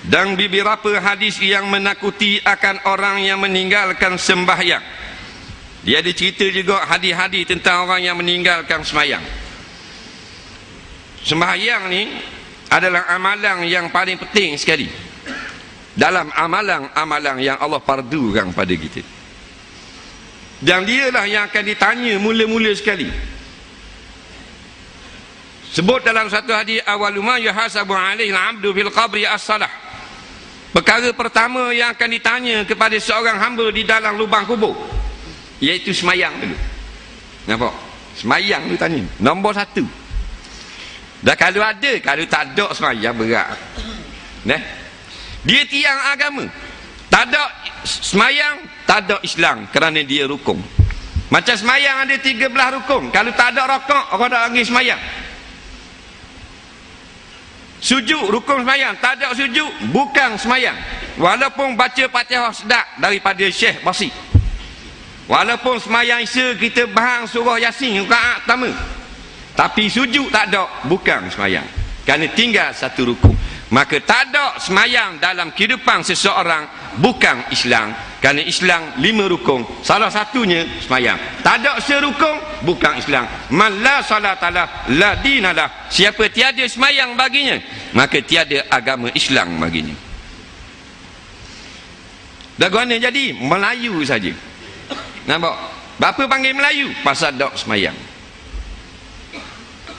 dan beberapa hadis yang menakuti akan orang yang meninggalkan sembahyang. Dia ada cerita juga hadis-hadis tentang orang yang meninggalkan sembahyang. Sembahyang ni adalah amalan yang paling penting sekali dalam amalan-amalan yang Allah fardukan pada kita. Dan dialah yang akan ditanya mula-mula sekali. Sebut dalam satu hadis, awwalu ma yuhasabu alaihi al-'abdu fil qabri as-salah. Perkara pertama yang akan ditanya kepada seorang hamba di dalam lubang kubur, iaitu semayang dulu. Nampak? Semayang tu tanya. Nombor satu. Dah kalau ada, kalau tak ada semayang berat. Nah, dia tiang agama. Tak ada semayang, tak ada Islam, kerana dia rukun. Macam semayang ada 13 rukun. Kalau tak ada rokok, orang tak lagi semayang. Sujud, rukun semayang. Tak ada sujud, bukan semayang. Walaupun baca Fatihah sedap daripada Syekh Basri, walaupun semayang Isya kita bahang surah Yasin rakaat pertama, tapi sujud tak ada, bukan semayang, kerana tinggal satu rukun. Maka tak ada semayang dalam kehidupan seseorang, bukan Islam, kerana Islam 5 rukun, salah satunya semayang. Tak ada serukun, bukan Islam. Man la salatalah la dinalah. Siapa tiada semayang baginya, maka tiada agama Islam baginya. Dah guna jadi Melayu saja. Nampak? Bapa panggil Melayu? Pasal tak semayang.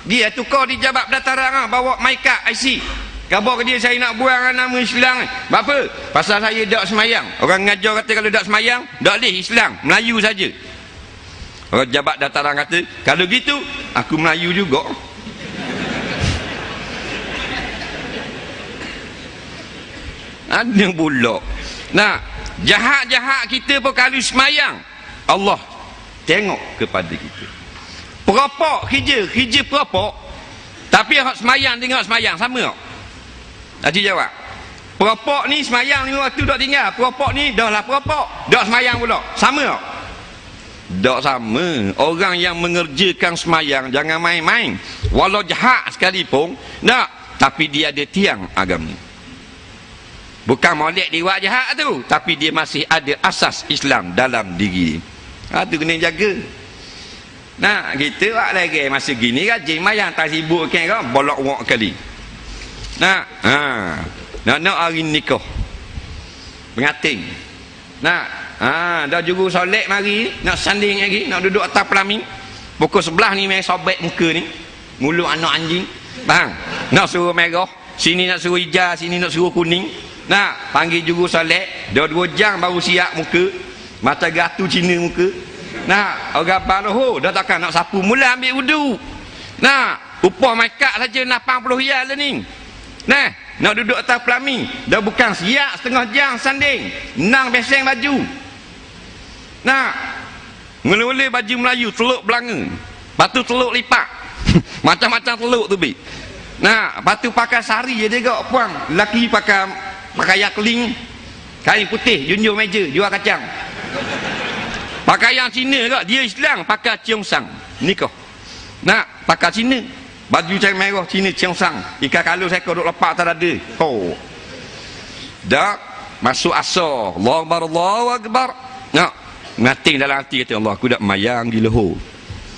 Dia tukar di Jabat Dataran, bawa MyCard IC. Khabar ke dia, saya nak buang nama Islam. Bapa? Pasal saya tak semayang. Orang ngajar kata kalau tak semayang, tak boleh Islam, Melayu saja. Orang Jabat Dataran kata, kalau gitu aku Melayu juga. Ada pula. Nah, jahat-jahat kita pun kalau semayang, Allah tengok kepada kita. Peropok kerja peropok, tapi hak semayang tengok semayang, sama tak? Haji jawab. Peropok ni semayang 5 waktu tak tinggal. Peropok ni dah lah peropok, dah semayang pula, sama tak? Tak sama. Orang yang mengerjakan semayang jangan main-main. Walau jahat sekalipun, tak, tapi dia ada tiang agama. Bukan molek dia buat jahat tu, tapi dia masih ada asas Islam dalam diri. Tu kena jaga. Nah, kita buat lagi masa gini rajin mayang, tak sibuk kan, bolak wak kali. Nah, nak hari nikah pengantin. Nah, dah juru solat mari, nak sanding lagi, nak duduk atas pelamin. Pukul 11 ni main sobek muka ni, mulut anak anjing. Faham? Nak suruh merah, sini nak suruh hijau, sini nak suruh kuning. Nah, panggil juru solat, dah 2 jam baru siap muka, mata gatu Cina muka. Nah, orang baru dah takkan nak sapu, mula ambil wudu. Nah, upah makeup saja 80 riyal lah ni. Nah, nak duduk atas pelamin, dah bukan siap setengah jam sanding, nang beseng baju. Nah, mula-mula baju Melayu teluk belanga, batu teluk lipat. Macam-macam teluk tu bi. Nah, batu pakai sari je dia gak puang. Laki pakai yakling, kain putih, junjung meja, jual kacang. Pakaian Cina kak, dia Islam pakai Cheongsang nikah. Nak pakai Cina, baju cair merah Cina Cheongsang, ikan kalau saya duduk lepak tak ada. Dak masuk asar, Allahu Akbar. Nak ngating dalam hati kata Allah, aku dak mayang di leher.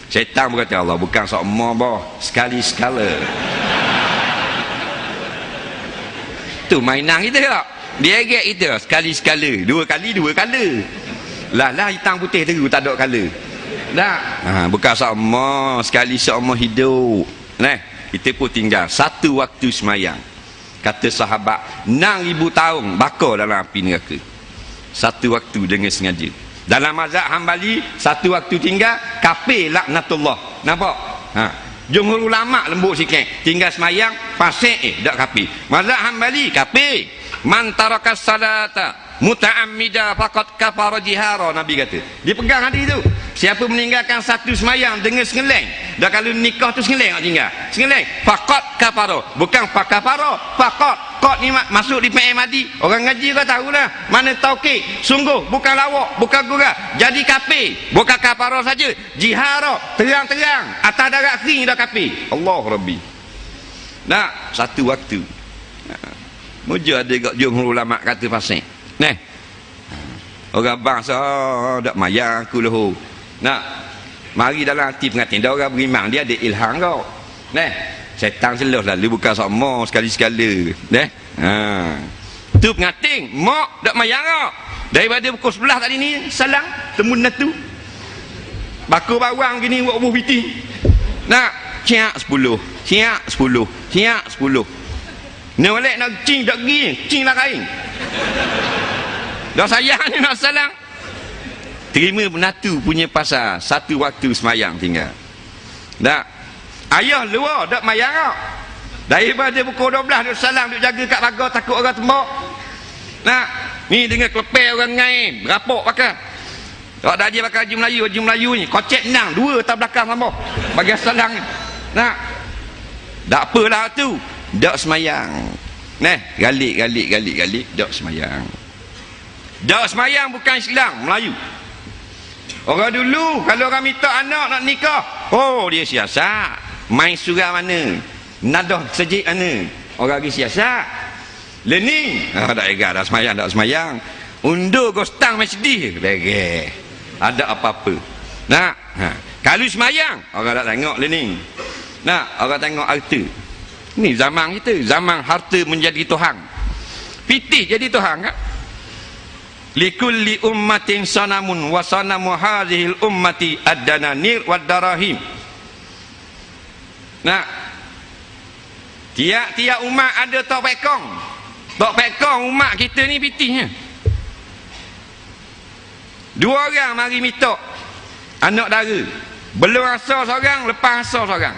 Syaitan berkata, Allah bukan sok emah bah, sekali-sekala. Tu mainan kita tak? Dia agak kita sekali-sekala, 2 kali 2 kala. Lah hitam putih teru, tak ada kala. Dah. Bukan sama sekali seumur hidup. Nah, kita pun tinggal satu waktu semayang. Kata sahabat, 6,000 tahun bakar dalam api neraka. Satu waktu dengan sengaja. Dalam mazhab Hambali, satu waktu tinggal kafir laknatullah. Nampak? Jumhur ulama lembut sikit, tinggal semayang fasik tak kafir. Mazhab Hambali kafir. Man tarakas salata muta'ammida faqad kafara jihara, Nabi kata. Dia pegang hadis tu. Siapa meninggalkan satu semayang dengan sengeleng, dah kalau nikah tu sengeleng tak tinggal. Sengeleng faqad kafara, bukan fakafara, faqad. Qad ni masuk di PMAD. Orang ngaji kau tahulah mana taukid. Sungguh bukan lawak, bukan gurau. Jadi kafir, bukan kafara saja, jihara, terang-terang atas darat kering dah kafir. Allah Rabbi. Nah, satu waktu. Muja ada kat jumhur ulama kata fasik. Neh. Orang bangsa dak mayang aku lahu. Nak mari dalam hati pengantin dah orang beriman dia ada ilham kau. Neh. Setan seluh lalu bukan sama sekali-sekala. Neh. Ha. Tu pengantin, mak dak mayang kau. Daripada pukul 11 tadi ni salang temu natu. Bakul bawang gini buat buah piti. Nak ciak 10, ciak 10, ciak 10. Ni molek nak cing dak gi, cing lah kain. Dah sayang ni nak salang. Terima natu punya pasal satu waktu semayang tinggal. Tak. Ayah luar dak mayang kau. Daripada pukul 12 duk salang duk jaga kat pagar takut orang tembak. Nak ni dengan kelepel orang ngain berapok pakai. Kalau dah dia pakai baju Melayu ni kocek nang dua atas belakang sama bagi salang ni. Nak tak apalah tu dak semayang. Neh galik dak semayang. Dak semayang bukan Islam Melayu. Orang dulu kalau orang minta anak nak nikah, oh dia siasat. Main surah mana? Nadah sejik mana? Orang pergi siasat. Learning. Tak egal dah semayang. Undur gostang masjid. Begeh. Ada apa-apa. Nak. Kalau semayang, orang tak tengok learning. Nak, orang tengok harta. Ni zaman kita, zaman harta menjadi Tuhan. Pitih jadi Tuhan kan? Likulli ummatin sanamun wa sanamu hadhil ummati ad-dananir wad darahim. Nak. Tiap-tiap umat ada tok pekong. Tok pekong umat kita ni pitihnya. Dua orang mari mitok anak dara. Belum asal seorang, lepas asal seorang.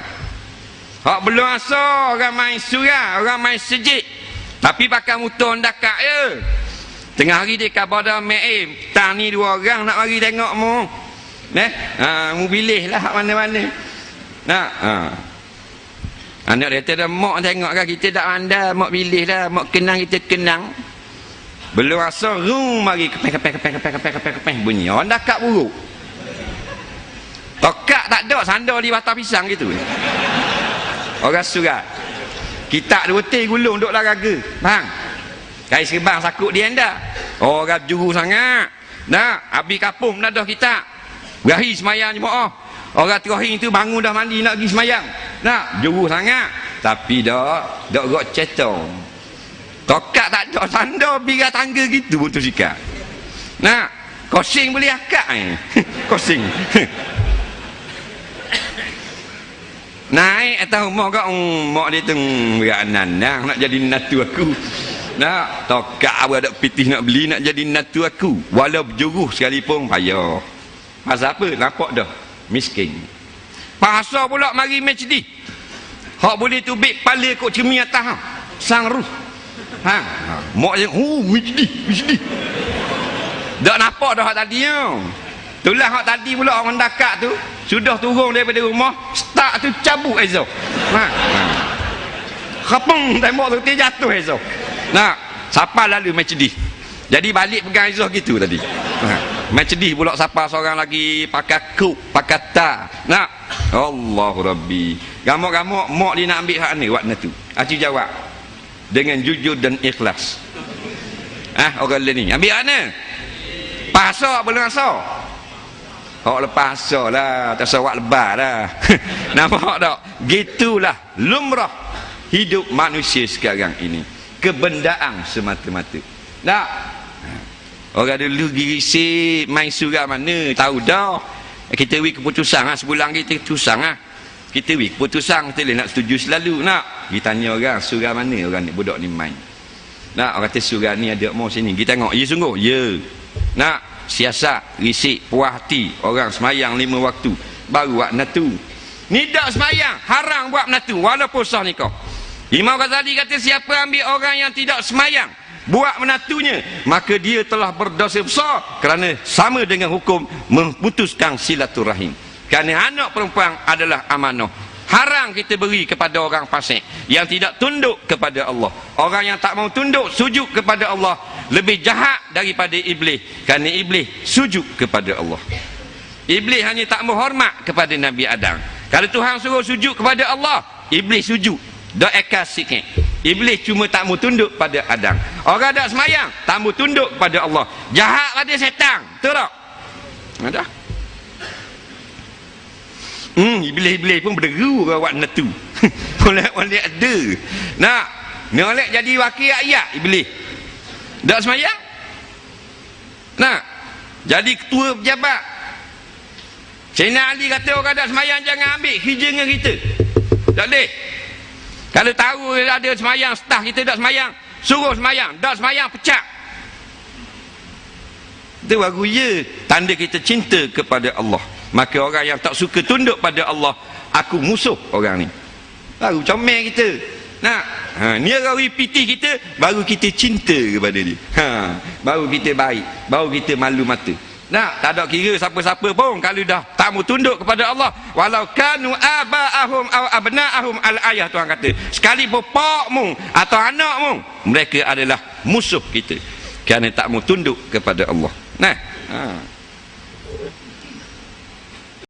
Hak belum asal orang main surah, orang main sejik. Tapi pakai motor dakak je. Tengah hari dia kabar tang ni dua orang nak mari tengok mu. Neh, mu pilih lah hak mana-mana. Nak, anak dia kata dah mak tengok kan kita tak pandai, mak pilih lah, mak kenang kita kenang. Belum asal mari kepeh bunyi. Orang dakak buruk. Tokak tak ada sandar di batang pisang gitu. Orang surat. Kita dua teh gulung duk lah raga. Bang. Kai serbang sakut dia anda. Orang juru sangat. Nak habis kapung dah kita. Berakhir semayang jemaah. Orang terakhir tu bangun dah mandi nak pergi semayang. Nak juru sangat. Tapi dah gok cetong. Tokak tak ada sandar biar tangga gitu betul sikap. Nak kosing boleh akak kosing. Naik atau mak kau mak dia teng beranan nak jadi natu aku. Nak tokak ada pitih nak beli nak jadi natu aku. Walau berjuruh sekalipun payah. Pasal apa? Nampak dah miskin. Pasal pula mari masjid. Hak boleh tubik kepala kok cermin atas sang ruh. Mak yang masjid. Tak nampak dah hak tadi tu. Itulah hak tadi pula orang dakak tu sudah turun daripada rumah, start tu cabut Aizo. Khapung tembok tu dia jatuh Aizo. Nak, siapa lalu masjid. Jadi balik pegang Aizo gitu tadi. Masjid pula siapa seorang lagi pakai kuk, pakai ta. Nak, Allahu Rabbi. Gamuk-gamuk mak dia nak ambil hak ni waktu tu. Aci jawab dengan jujur dan ikhlas. Orang lain ni ambil mana? Pasal belum asal. Lepas asal lah, tak sawak lebar lah. Nampak tak? Gitulah lumrah hidup manusia sekarang ini. Kebendaan semata-mata. Tak? Orang dulu girisik main surah mana? Tahu dah. Kita wik keputusan sebulan kita keputusan Kita wik keputusan kita nak setuju selalu nak. Kita tanya orang surah mana orang ni budak ni main. Nak orang kata surah ni ada mau sini. Kita tengok, ya sungguh, ya. Nak siasat, risik, puas hati orang semayang 5 waktu baru buat natu. Ni tak semayang, haram buat natu walaupun sah nikah. Imam Ghazali kata siapa ambil orang yang tidak semayang buat menatunya, maka dia telah berdosa besar kerana sama dengan hukum memutuskan silaturahim. Kerana anak perempuan adalah amanah. Haram kita beri kepada orang fasik yang tidak tunduk kepada Allah. Orang yang tak mau tunduk sujud kepada Allah lebih jahat daripada iblis. Kerana iblis sujud kepada Allah. Iblis hanya tak mau hormat kepada Nabi Adam. Kalau Tuhan suruh sujud kepada Allah, iblis sujud. Dak ekal sikit. Iblis cuma tak mau tunduk pada Adam. Orang tak semayang, tak mau tunduk pada Allah. Jahat pada setan. Betul tak? Ada. Iblis-iblis pun berderu rawat netu. Boleh ada. Nak, nolak jadi wakil rakyat iblis. Tak semayang? Nak, jadi ketua pejabat. Sayyidina Ali kata orang tak semayang jangan ambil kerja dengan kita. Tak boleh. Kalau tahu ada semayang, staf kita tak semayang, suruh semayang. Tak semayang, pecat. Itu baru ya tanda kita cinta kepada Allah. Maka orang yang tak suka tunduk pada Allah, aku musuh orang ni. Baru comel kita. Nak, ni orang piti kita, baru kita cinta kepada dia. Baru kita baik, baru kita malu mata. Nak, tak ada kira siapa-siapa pun kalau dah tak mau tunduk kepada Allah, walau kanu aba'ahum aw abna'ahum, al-ayah Tuhan kata, sekalipun pakmu atau anakmu, mereka adalah musuh kita kerana tak mau tunduk kepada Allah. Nah,